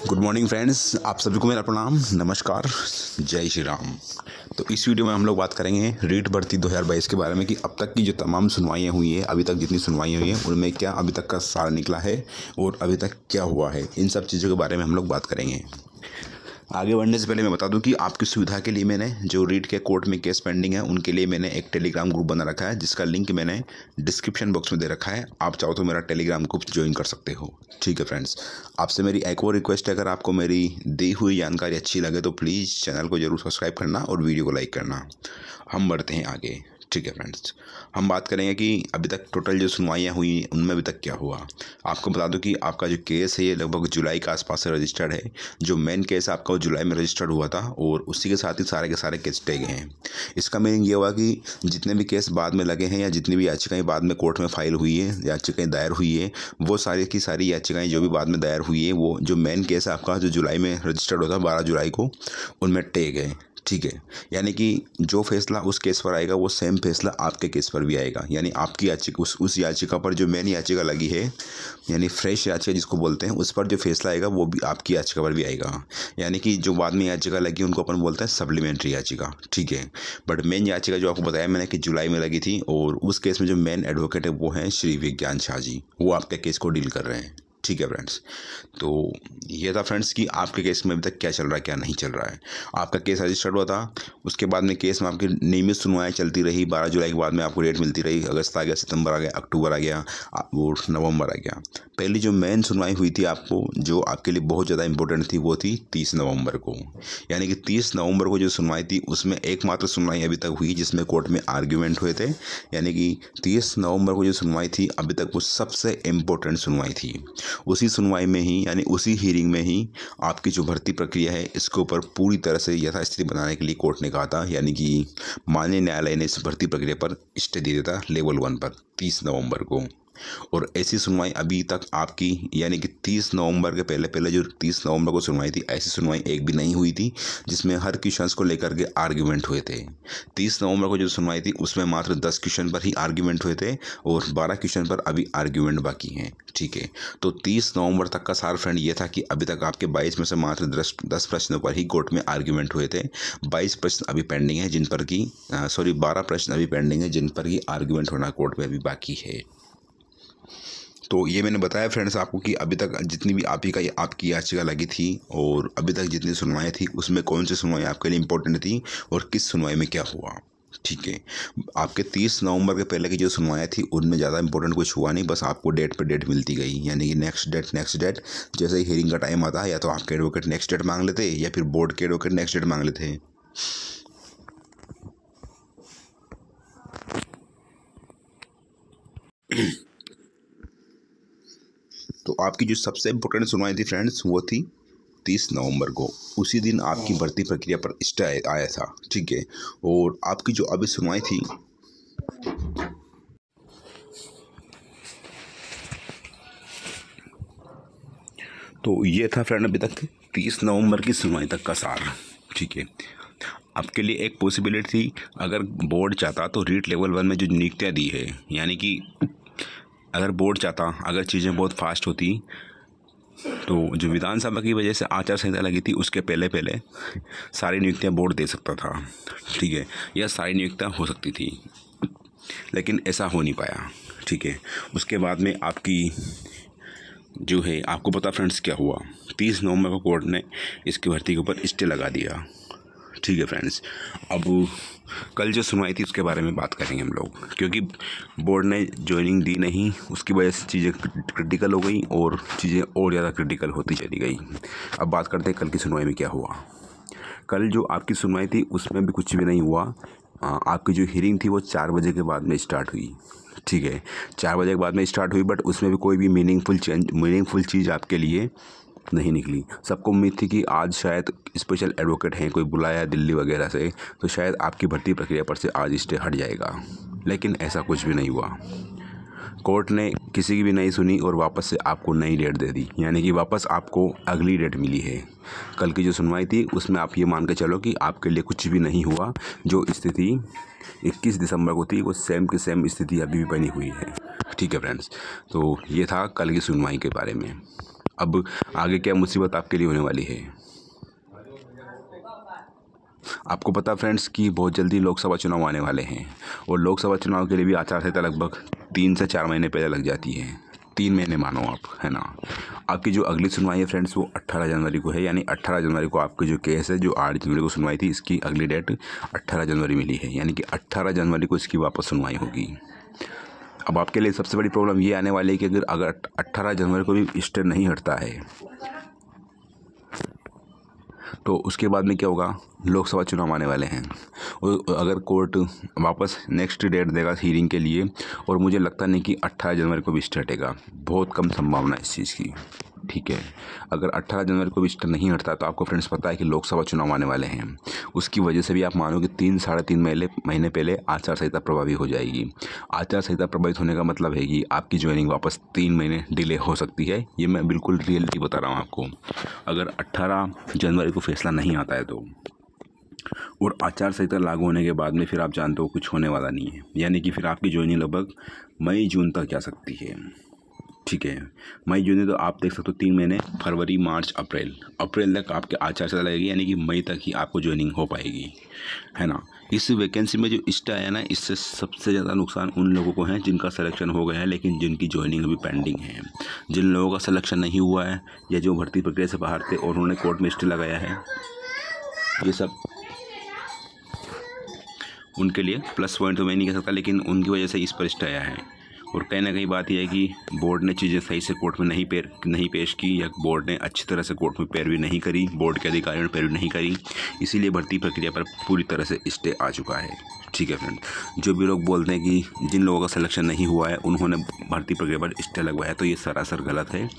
Good morning friends, आप सभी को मेरा प्रणाम, नमस्कार, जय श्री राम। तो इस वीडियो में हम लोग बात करेंगे रीट भर्ती 2022 के बारे में कि अब तक की जो तमाम सुनवाइयाँ हुई हैं, अभी तक जितनी सुनवाइयाँ हुई हैं उनमें क्या अभी तक का सार निकला है और अभी तक क्या हुआ है, इन सब चीज़ों के बारे में हम लोग बात करेंगे। आगे बढ़ने से पहले मैं बता दूं कि आपकी सुविधा के लिए मैंने जो रीट के कोर्ट में केस पेंडिंग है उनके लिए मैंने एक टेलीग्राम ग्रुप बना रखा है, जिसका लिंक मैंने डिस्क्रिप्शन बॉक्स में दे रखा है। आप चाहो तो मेरा टेलीग्राम ग्रुप ज्वाइन कर सकते हो। ठीक है फ्रेंड्स, आपसे मेरी एक और रिक्वेस्ट है, अगर आपको मेरी दी हुई जानकारी अच्छी लगे तो प्लीज़ चैनल को ज़रूर सब्सक्राइब करना और वीडियो को लाइक करना। हम बढ़ते हैं आगे। ठीक है फ्रेंड्स, हम बात करेंगे कि अभी तक टोटल जो सुनवाइयाँ हुई उनमें अभी तक क्या हुआ। आपको बता दूं कि आपका जो केस है ये लगभग जुलाई के आसपास से रजिस्टर्ड है। जो मेन केस आपका वो जुलाई में रजिस्टर्ड हुआ था और उसी के साथ ही सारे के सारे केस स्टे गए हैं। इसका मीनिंग ये हुआ कि जितने भी केस बाद में लगे हैं या जितनी भी याचिकाएँ बाद में कोर्ट में फाइल हुई है, याचिकाएँ दायर हुई है, वो सारी की सारी याचिकाएँ जो भी बाद में दायर हुई है, वो जो मेन केस आपका जो जुलाई में रजिस्टर्ड हुआ था 12 जुलाई को, उनमें टे गए। ठीक है, यानी कि जो फैसला उस केस पर आएगा वो सेम फैसला आपके केस पर भी आएगा। यानी आपकी याचिका उस याचिका पर जो मेन याचिका लगी है, यानी फ्रेश याचिका जिसको बोलते हैं, उस पर जो फैसला आएगा वो भी आपकी याचिका पर भी आएगा। यानी कि जो बाद में याचिका लगी उनको अपन बोलते हैं सप्लीमेंट्री याचिका। ठीक है, बट मेन याचिका जो आपको बताया मैंने कि जुलाई में लगी थी, और उस केस में जो मेन एडवोकेट है वो हैं श्री विज्ञान शाह जी, वो आपके केस को डील कर रहे हैं। ठीक है फ्रेंड्स, तो ये था फ्रेंड्स कि आपके केस में अभी तक क्या चल रहा है क्या नहीं चल रहा है। आपका केस रजिस्टर्ड हुआ था, उसके बाद में केस में आपकी नियमित सुनवाई चलती रही। 12 जुलाई के बाद में आपको डेट मिलती रही। अगस्त आ गया, सितंबर आ गया, अक्टूबर आ गया और नवंबर आ गया। पहली जो मेन सुनवाई हुई थी आपको, जो आपके लिए बहुत ज़्यादा इंपॉर्टेंट थी, वो थी 30 नवंबर को। यानी कि 30 नवंबर को जो सुनवाई थी उसमें एकमात्र सुनवाई अभी तक हुई जिसमें कोर्ट में आर्ग्यूमेंट हुए थे। यानी कि 30 नवंबर को जो सुनवाई थी अभी तक वो सबसे इम्पोर्टेंट सुनवाई थी। उसी सुनवाई में ही, यानी उसी हियरिंग में ही आपकी जो भर्ती प्रक्रिया है इसके ऊपर पूरी तरह से यथास्थिति बनाने के लिए कोर्ट ने कहा था। यानी कि माननीय न्यायालय ने इस भर्ती प्रक्रिया पर स्टे दे दिया था लेवल 1 पर 30 नवंबर को। और ऐसी सुनवाई अभी तक आपकी, यानी कि 30 नवंबर के पहले पहले जो 30 नवंबर को सुनवाई थी, ऐसी सुनवाई एक भी नहीं हुई थी जिसमें हर क्वेश्चंस को लेकर के आर्ग्यूमेंट हुए थे। 30 नवंबर को जो सुनवाई थी उसमें मात्र 10 क्वेश्चन पर ही आर्ग्यूमेंट हुए थे और 12 क्वेश्चन पर अभी आर्ग्यूमेंट बाकी हैं। ठीक है, तो 30 नवंबर तक का सार फ्रेंड ये था कि अभी तक आपके 22 में से मात्र 10 प्रश्नों पर ही कोर्ट में आर्ग्यूमेंट हुए थे। 22 प्रश्न अभी पेंडिंग है जिन पर कि 12 प्रश्न अभी पेंडिंग है जिन पर ही आर्ग्यूमेंट होना कोर्ट में अभी बाकी है। तो ये मैंने बताया फ्रेंड्स आपको कि अभी तक जितनी भी आपकी याचिका लगी थी और अभी तक जितनी सुनवाई थी उसमें कौन सी सुनवाई आपके लिए इंपॉर्टेंट थी और किस सुनवाई में क्या हुआ। ठीक है, आपके 30 नवंबर के पहले की जो सुनवाई थी उनमें ज़्यादा इंपॉर्टेंट कुछ हुआ नहीं, बस आपको डेट पे डेट मिलती गई। यानी कि नेक्स्ट डेट जैसे ही हियरिंग का टाइम आता है, या तो आपके एडवोकेट नेक्स्ट डेट मांग लेते या फिर बोर्ड के एडवोकेट नेक्स्ट डेट मांग लेते। तो आपकी जो सबसे इम्पोर्टेंट सुनवाई थी फ्रेंड्स वो थी 30 नवंबर को। उसी दिन आपकी भर्ती प्रक्रिया पर स्टे आया था। ठीक है, और आपकी जो अभी सुनवाई थी तो ये था फ्रेंड अभी तक 30 नवंबर की सुनवाई तक का सार। ठीक है, आपके लिए एक पॉसिबिलिटी थी, अगर बोर्ड चाहता तो रीट लेवल 1 में जो नियुक्तियाँ दी है, यानी कि अगर बोर्ड चाहता, अगर चीज़ें बहुत फास्ट होती तो जो विधानसभा की वजह से आचार संहिता लगी थी उसके पहले पहले सारी नियुक्तियां बोर्ड दे सकता था। ठीक है, यह सारी नियुक्तियां हो सकती थी, लेकिन ऐसा हो नहीं पाया। ठीक है, उसके बाद में आपकी जो है, आपको पता फ्रेंड्स क्या हुआ, 30 नवंबर को कोर्ट ने इसकी भर्ती के ऊपर स्टे लगा दिया। ठीक है फ्रेंड्स, अब कल जो सुनवाई थी उसके बारे में बात करेंगे हम लोग, क्योंकि बोर्ड ने ज्वाइनिंग दी नहीं, उसकी वजह से चीज़ें क्रिटिकल हो गई और चीज़ें और ज़्यादा क्रिटिकल होती चली गई। अब बात करते हैं कल की सुनवाई में क्या हुआ। कल जो आपकी सुनवाई थी उसमें भी कुछ भी नहीं हुआ। आपकी जो हियरिंग थी वो 4 बजे के बाद में स्टार्ट हुई। ठीक है, 4 बजे के बाद में स्टार्ट हुई, बट उसमें भी कोई भी मीनिंगफुल चीज़ आपके लिए नहीं निकली। सबको उम्मीद थी कि आज शायद स्पेशल एडवोकेट हैं कोई बुलाया दिल्ली वगैरह से, तो शायद आपकी भर्ती प्रक्रिया पर से आज स्टे हट जाएगा, लेकिन ऐसा कुछ भी नहीं हुआ। कोर्ट ने किसी की भी नहीं सुनी और वापस से आपको नई डेट दे दी, यानी कि वापस आपको अगली डेट मिली है। कल की जो सुनवाई थी उसमें आप ये मान के चलो कि आपके लिए कुछ भी नहीं हुआ। जो स्थिति 21 दिसंबर को थी वो सेम की सेम स्थिति अभी भी बनी हुई है। ठीक है फ्रेंड्स, तो ये था कल की सुनवाई के बारे में। अब आगे क्या मुसीबत आपके लिए होने वाली है। आपको पता फ्रेंड्स कि बहुत जल्दी लोकसभा चुनाव आने वाले हैं और लोकसभा चुनाव के लिए भी आचार संहिता लगभग 3 से 4 महीने पहले लग जाती है। 3 महीने मानो आप, है ना। आपकी जो अगली सुनवाई है फ्रेंड्स वो 18 जनवरी को है, यानी 18 जनवरी को आपकी जो केस है जो 8 जनवरी को सुनवाई थी, इसकी अगली डेट 18 जनवरी मिली है, यानी कि 18 जनवरी को इसकी वापस सुनवाई होगी। अब आपके लिए सबसे बड़ी प्रॉब्लम ये आने वाली है कि अगर 18 जनवरी को भी स्टे नहीं हटता है तो उसके बाद में क्या होगा, लोकसभा चुनाव आने वाले हैं और अगर कोर्ट वापस नेक्स्ट डेट देगा हीरिंग के लिए, और मुझे लगता नहीं कि 18 जनवरी को भी स्टे हटेगा, बहुत कम संभावना है इस चीज़ की। ठीक है, अगर 18 जनवरी को भी स्टे नहीं हटता तो आपको फ्रेंड्स पता है कि लोकसभा चुनाव आने वाले हैं। उसकी वजह से भी आप मानो कि 3-3.5 महीने पहले आचार संहिता प्रभावी हो जाएगी। आचार संहिता प्रभावित होने का मतलब है कि आपकी ज्वाइनिंग वापस 3 महीने डिले हो सकती है। ये मैं बिल्कुल रियलिटी बता रहा हूँ आपको। अगर 18 जनवरी को फैसला नहीं आता है तो, और आचार संहिता लागू होने के बाद में फिर आप जानते हो कुछ होने वाला नहीं है, यानी कि फिर आपकी ज्वाइनिंग लगभग मई जून तक जा सकती है। ठीक है, मई जून तो आप देख सकते हो 3 महीने, फरवरी मार्च अप्रैल तक आपके आचार संहिता लगेगी, यानी कि मई तक ही आपको ज्वाइनिंग हो पाएगी, है ना। इस वैकेंसी में जो स्टे आया ना, इससे सबसे ज़्यादा नुकसान उन लोगों को है जिनका सिलेक्शन हो गया है लेकिन जिनकी ज्वाइनिंग अभी पेंडिंग है। जिन लोगों का सिलेक्शन नहीं हुआ है या जो भर्ती प्रक्रिया से बाहर थे और उन्होंने कोर्ट में स्टे लगाया है, ये सब उनके लिए प्लस पॉइंट तो मैं नहीं कह सकता, लेकिन उनकी वजह से इस पर स्टे आया है। और कहीं ना कहीं बात यह है कि बोर्ड ने चीज़ें सही से कोर्ट में नहीं पेश की, या बोर्ड ने अच्छी तरह से कोर्ट में पैरवी नहीं करी, बोर्ड के अधिकारियों ने पैरवी नहीं करी, इसीलिए भर्ती प्रक्रिया पर पूरी तरह से स्टे आ चुका है। ठीक है फ्रेंड, जो भी लोग बोलते हैं कि जिन लोगों का सिलेक्शन नहीं हुआ है उन्होंने भर्ती प्रक्रिया पर स्टे लगवाया, तो ये सरासर गलत है।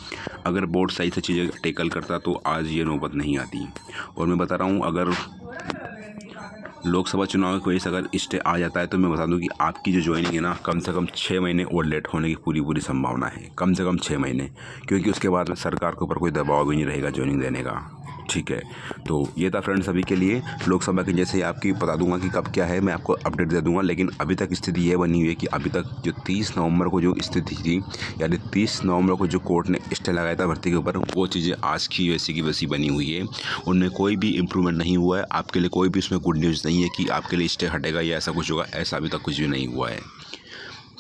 अगर बोर्ड सही से चीज़ें टेकल करता तो आज ये नौबत नहीं आती। और मैं बता रहा हूँ, अगर लोकसभा चुनाव की वजह से अगर स्टे आ जाता है तो मैं बता दूं कि आपकी जो ज्वाइनिंग है ना, कम से कम 6 महीने और लेट होने की पूरी संभावना है, कम से कम 6 महीने, क्योंकि उसके बाद में सरकार के ऊपर कोई दबाव भी नहीं रहेगा ज्वाइनिंग देने का। ठीक है, तो ये था फ्रेंड्स अभी के लिए लोकसभा की। जैसे ही आपकी बता दूंगा कि कब क्या है, मैं आपको अपडेट दे दूंगा, लेकिन अभी तक स्थिति ये बनी हुई है कि अभी तक जो 30 नवंबर को जो स्थिति थी, यानी 30 नवंबर को जो कोर्ट ने स्टे लगाया था भर्ती के ऊपर, वो चीज़ें आज की वैसी की वैसी बनी हुई है। उनमें कोई भी इम्प्रूवमेंट नहीं हुआ है। आपके लिए कोई भी उसमें गुड न्यूज़ नहीं है कि आपके लिए स्टे हटेगा या ऐसा कुछ होगा, ऐसा अभी तक कुछ भी नहीं हुआ है।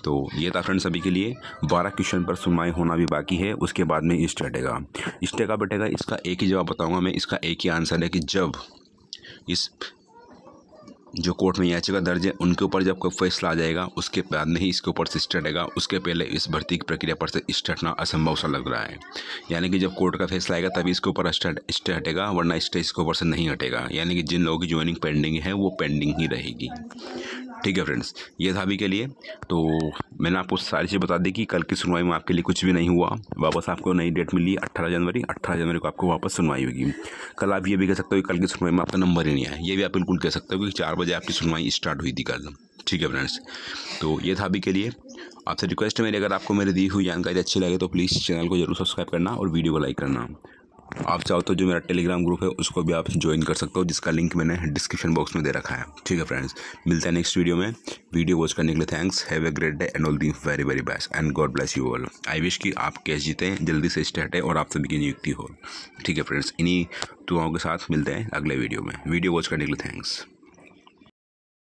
तो ये था फ्रेंड्स अभी के लिए। 12 क्वेश्चन पर सुनवाई होना भी बाकी है, उसके बाद में स्टे हटेगा। स्टे कब हटेगा इसका एक ही जवाब बताऊंगा मैं, इसका एक ही आंसर है कि जब इस जो कोर्ट में याचिका दर्ज है उनके ऊपर जब कोई फैसला आ जाएगा उसके बाद में ही इसके ऊपर से स्टे हटेगा। उसके पहले इस भर्ती की प्रक्रिया पर से स्टे हटना असंभव सा लग रहा है, यानी कि जब कोर्ट का फैसला आएगा तभी इसके ऊपर स्टे हटेगा, वरना स्टे इसके ऊपर से नहीं हटेगा। यानी कि जिन लोगों की ज्वाइनिंग पेंडिंग है वो पेंडिंग ही रहेगी। ठीक है फ्रेंड्स, ये था अभी के लिए। तो मैंने आपको सारी चीज़ बता दी कि कल की सुनवाई में आपके लिए कुछ भी नहीं हुआ, वापस आपको नई डेट मिली 18 जनवरी को आपको वापस सुनवाई होगी। कल आप ये भी कह सकते हो कि कल की सुनवाई में आपका नंबर ही नहीं आया, ये भी आप बिल्कुल कह सकते हो कि 4 बजे आपकी सुनवाई स्टार्ट हुई थी कल। ठीक है फ्रेंड्स, तो ये था अभी के लिए। आपसे रिक्वेस्ट है मेरी, अगर आपको मेरी दी हुई जानकारी अच्छी लगे तो प्लीज़ चैनल को जरूर सब्सक्राइब करना और वीडियो को लाइक करना। आप चाहो तो जो मेरा टेलीग्राम ग्रुप है उसको भी आप ज्वाइन कर सकते हो, जिसका लिंक मैंने डिस्क्रिप्शन बॉक्स में दे रखा है। ठीक है फ्रेंड्स, मिलते हैं नेक्स्ट वीडियो में। वीडियो वॉच करने के लिए thanks, have a great day and all the very very best and God bless you all. I wish कि आप केस जीतें, जल्दी से स्टे हटे और आप सभी की नियुक्ति हो। ठीक है फ्रेंड्स, इन्हीं दुआओं के साथ मिलते हैं अगले वीडियो में। वीडियो वॉच करने के लिए थैंक्स।